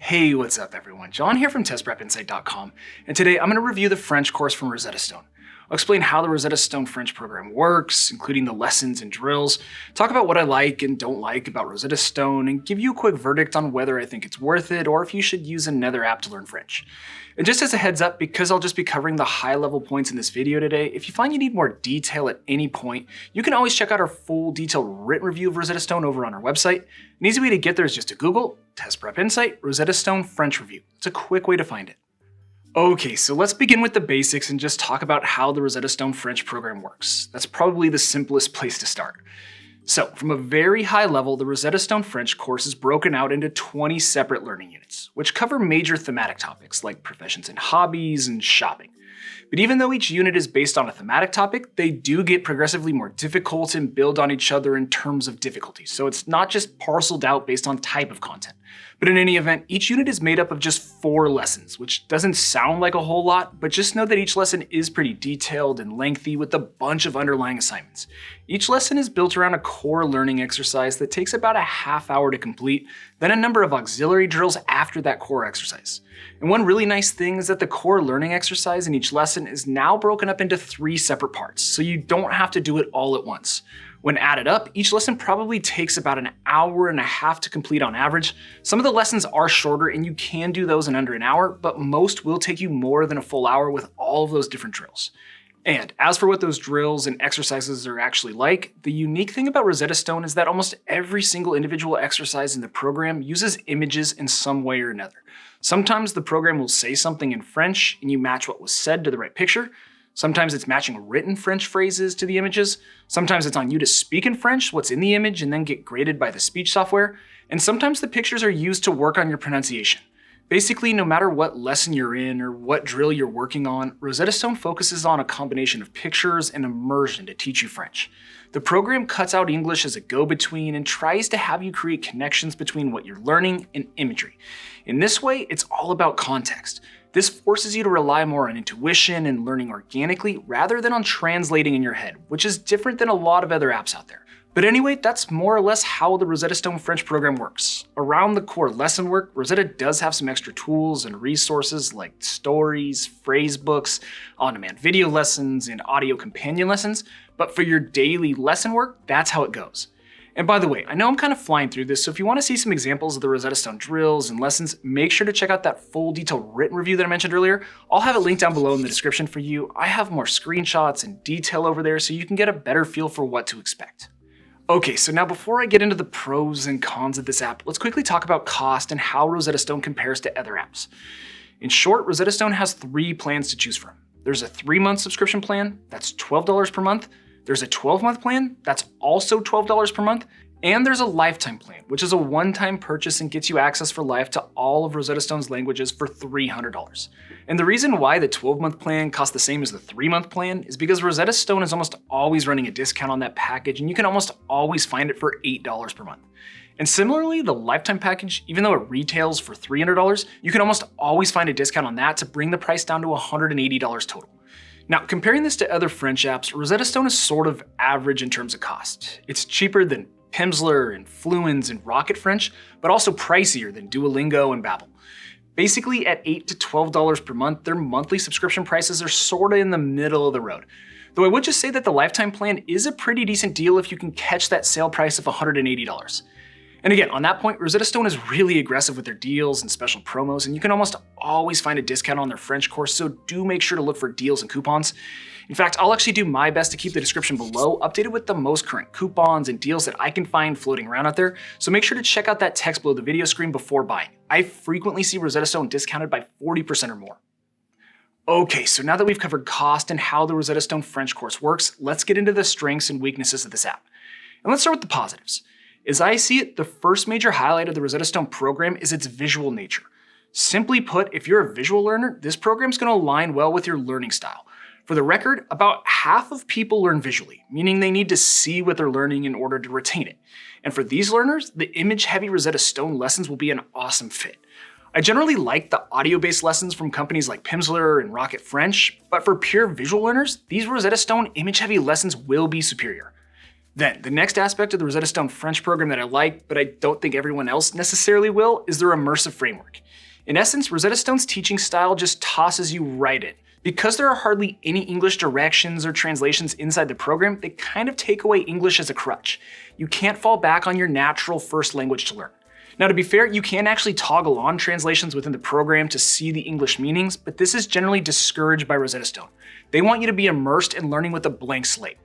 Hey, what's up everyone? John here from testprepinsight.com, and today I'm going to review the French course from Rosetta Stone. I'll explain how the Rosetta Stone French program works, including the lessons and drills, talk about what I like and don't like about Rosetta Stone, and give you a quick verdict on whether I think it's worth it or if you should use another app to learn French. And just as a heads up, because I'll just be covering the high-level points in this video today, if you find you need more detail at any point, you can always check out our full detailed written review of Rosetta Stone over on our website. An easy way to get there is just to Google Test Prep Insight Rosetta Stone French Review. It's a quick way to find it. Okay, so let's begin with the basics and just talk about how the Rosetta Stone French program works. That's probably the simplest place to start. So, from a very high level, the Rosetta Stone French course is broken out into 20 separate learning units, which cover major thematic topics like professions and hobbies and shopping. But even though each unit is based on a thematic topic, they do get progressively more difficult and build on each other in terms of difficulty. So it's not just parceled out based on type of content. But in any event, each unit is made up of just 4 lessons, which doesn't sound like a whole lot, but just know that each lesson is pretty detailed and lengthy with a bunch of underlying assignments. Each lesson is built around a core learning exercise that takes about a half hour to complete, then a number of auxiliary drills after that core exercise. And one really nice thing is that the core learning exercise in each lesson is now broken up into 3 separate parts, so you don't have to do it all at once. When added up, each lesson probably takes about an hour and a half to complete on average. Some of the lessons are shorter and you can do those in under an hour, but most will take you more than a full hour with all of those different drills. And as for what those drills and exercises are actually like, the unique thing about Rosetta Stone is that almost every single individual exercise in the program uses images in some way or another. Sometimes the program will say something in French and you match what was said to the right picture. Sometimes it's matching written French phrases to the images. Sometimes it's on you to speak in French what's in the image and then get graded by the speech software. And sometimes the pictures are used to work on your pronunciation. Basically, no matter what lesson you're in or what drill you're working on, Rosetta Stone focuses on a combination of pictures and immersion to teach you French. The program cuts out English as a go-between and tries to have you create connections between what you're learning and imagery. In this way, it's all about context. This forces you to rely more on intuition and learning organically rather than on translating in your head, which is different than a lot of other apps out there. But anyway, that's more or less how the Rosetta Stone French program works. Around the core lesson work, Rosetta does have some extra tools and resources like stories, phrase books, on-demand video lessons, and audio companion lessons, but for your daily lesson work, that's how it goes. And by the way, I know I'm kind of flying through this, so if you want to see some examples of the Rosetta Stone drills and lessons, make sure to check out that full detailed written review that I mentioned earlier. I'll have it linked down below in the description for you. I have more screenshots and detail over there so you can get a better feel for what to expect. Okay, so now before I get into the pros and cons of this app, let's quickly talk about cost and how Rosetta Stone compares to other apps. In short, Rosetta Stone has 3 plans to choose from. There's a 3-month subscription plan, that's $12 per month. There's a 12-month plan, that's also $12 per month, and there's a lifetime plan, which is a one-time purchase and gets you access for life to all of Rosetta Stone's languages for $300. And the reason why the 12-month plan costs the same as the 3-month plan is because Rosetta Stone is almost always running a discount on that package, and you can almost always find it for $8 per month. And similarly, the lifetime package, even though it retails for $300, you can almost always find a discount on that to bring the price down to $180 total. Now, comparing this to other French apps, Rosetta Stone is sort of average in terms of cost. It's cheaper than Pimsleur and Fluenz and Rocket French, but also pricier than Duolingo and Babbel. Basically, at $8 to $12 per month, their monthly subscription prices are sorta in the middle of the road. Though I would just say that the lifetime plan is a pretty decent deal if you can catch that sale price of $180. And again, on that point, Rosetta Stone is really aggressive with their deals and special promos, and you can almost always find a discount on their French course, so do make sure to look for deals and coupons. In fact, I'll actually do my best to keep the description below updated with the most current coupons and deals that I can find floating around out there, so make sure to check out that text below the video screen before buying. I frequently see Rosetta Stone discounted by 40% or more. Okay, so now that we've covered cost and how the Rosetta Stone French course works, let's get into the strengths and weaknesses of this app. And let's start with the positives. As I see it, the first major highlight of the Rosetta Stone program is its visual nature. Simply put, if you're a visual learner, this program is going to align well with your learning style. For the record, about half of people learn visually, meaning they need to see what they're learning in order to retain it. And for these learners, the image-heavy Rosetta Stone lessons will be an awesome fit. I generally like the audio-based lessons from companies like Pimsleur and Rocket French, but for pure visual learners, these Rosetta Stone image-heavy lessons will be superior. Then, the next aspect of the Rosetta Stone French program that I like, but I don't think everyone else necessarily will, is their immersive framework. In essence, Rosetta Stone's teaching style just tosses you right in. Because there are hardly any English directions or translations inside the program, they kind of take away English as a crutch. You can't fall back on your natural first language to learn. Now, to be fair, you can actually toggle on translations within the program to see the English meanings, but this is generally discouraged by Rosetta Stone. They want you to be immersed in learning with a blank slate.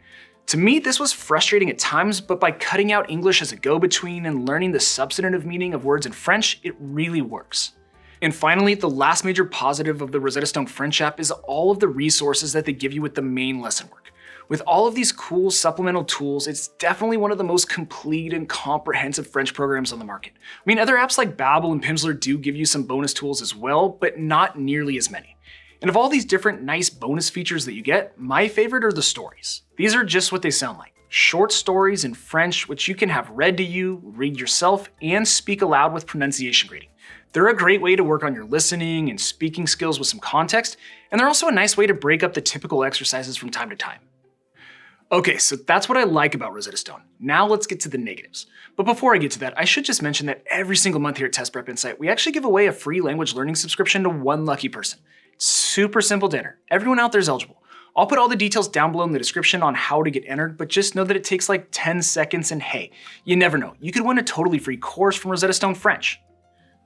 To me, this was frustrating at times, but by cutting out English as a go-between and learning the substantive meaning of words in French, it really works. And finally, the last major positive of the Rosetta Stone French app is all of the resources that they give you with the main lesson work. With all of these cool supplemental tools, it's definitely one of the most complete and comprehensive French programs on the market. I mean, other apps like Babbel and Pimsleur do give you some bonus tools as well, but not nearly as many. And of all these different nice bonus features that you get, my favorite are the stories. These are just what they sound like. Short stories in French, which you can have read to you, read yourself, and speak aloud with pronunciation grading. They're a great way to work on your listening and speaking skills with some context, and they're also a nice way to break up the typical exercises from time to time. Okay, so that's what I like about Rosetta Stone. Now let's get to the negatives. But before I get to that, I should just mention that every single month here at Test Prep Insight, we actually give away a free language learning subscription to one lucky person. It's super simple to enter. Everyone out there is eligible. I'll put all the details down below in the description on how to get entered, but just know that it takes like 10 seconds and hey, you never know. You could win a totally free course from Rosetta Stone French.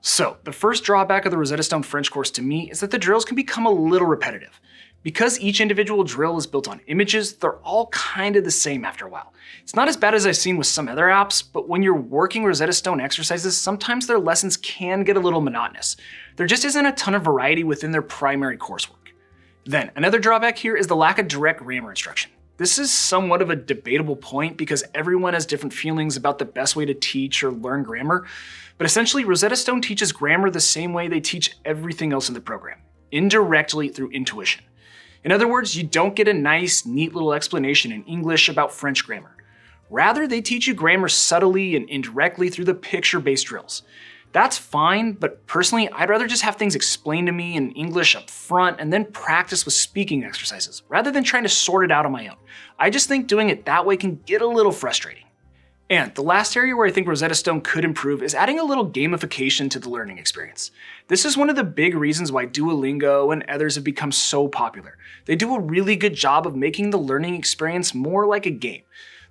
So, the first drawback of the Rosetta Stone French course to me is that the drills can become a little repetitive. Because each individual drill is built on images, they're all kind of the same after a while. It's not as bad as I've seen with some other apps, but when you're working Rosetta Stone exercises, sometimes their lessons can get a little monotonous. There just isn't a ton of variety within their primary coursework. Then, another drawback here is the lack of direct grammar instruction. This is somewhat of a debatable point because everyone has different feelings about the best way to teach or learn grammar, but essentially Rosetta Stone teaches grammar the same way they teach everything else in the program, indirectly through intuition. In other words, you don't get a nice, neat little explanation in English about French grammar. Rather, they teach you grammar subtly and indirectly through the picture-based drills. That's fine, but personally, I'd rather just have things explained to me in English up front and then practice with speaking exercises, rather than trying to sort it out on my own. I just think doing it that way can get a little frustrating. And the last area where I think Rosetta Stone could improve is adding a little gamification to the learning experience. This is one of the big reasons why Duolingo and others have become so popular. They do a really good job of making the learning experience more like a game.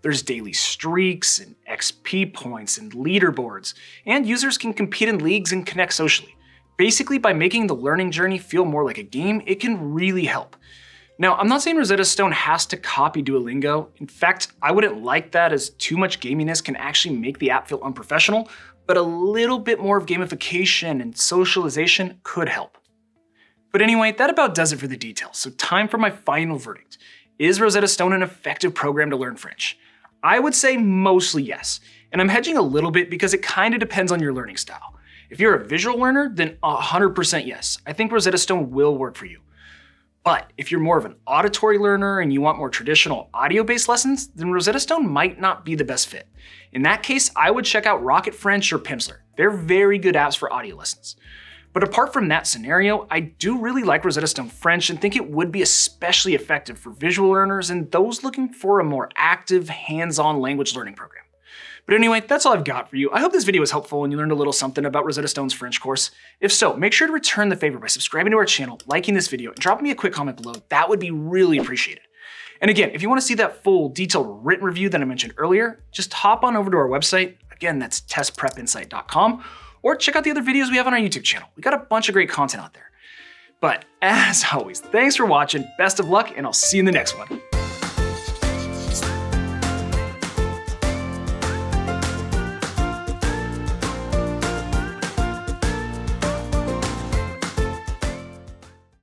There's daily streaks and XP points and leaderboards, and users can compete in leagues and connect socially. Basically, by making the learning journey feel more like a game, it can really help. Now, I'm not saying Rosetta Stone has to copy Duolingo. In fact, I wouldn't like that, as too much gaminess can actually make the app feel unprofessional, but a little bit more of gamification and socialization could help. But anyway, that about does it for the details, so time for my final verdict. Is Rosetta Stone an effective program to learn French? I would say mostly yes, and I'm hedging a little bit because it kind of depends on your learning style. If you're a visual learner, then 100% yes. I think Rosetta Stone will work for you. But if you're more of an auditory learner and you want more traditional audio-based lessons, then Rosetta Stone might not be the best fit. In that case, I would check out Rocket French or Pimsleur. They're very good apps for audio lessons. But apart from that scenario, I do really like Rosetta Stone French and think it would be especially effective for visual learners and those looking for a more active, hands-on language learning program. But anyway, that's all I've got for you. I hope this video was helpful and you learned a little something about Rosetta Stone's French course. If so, make sure to return the favor by subscribing to our channel, liking this video, and dropping me a quick comment below. That would be really appreciated. And again, if you want to see that full detailed written review that I mentioned earlier, just hop on over to our website. Again, that's testprepinsight.com, or check out the other videos we have on our YouTube channel. We got a bunch of great content out there. But as always, thanks for watching, best of luck, and I'll see you in the next one.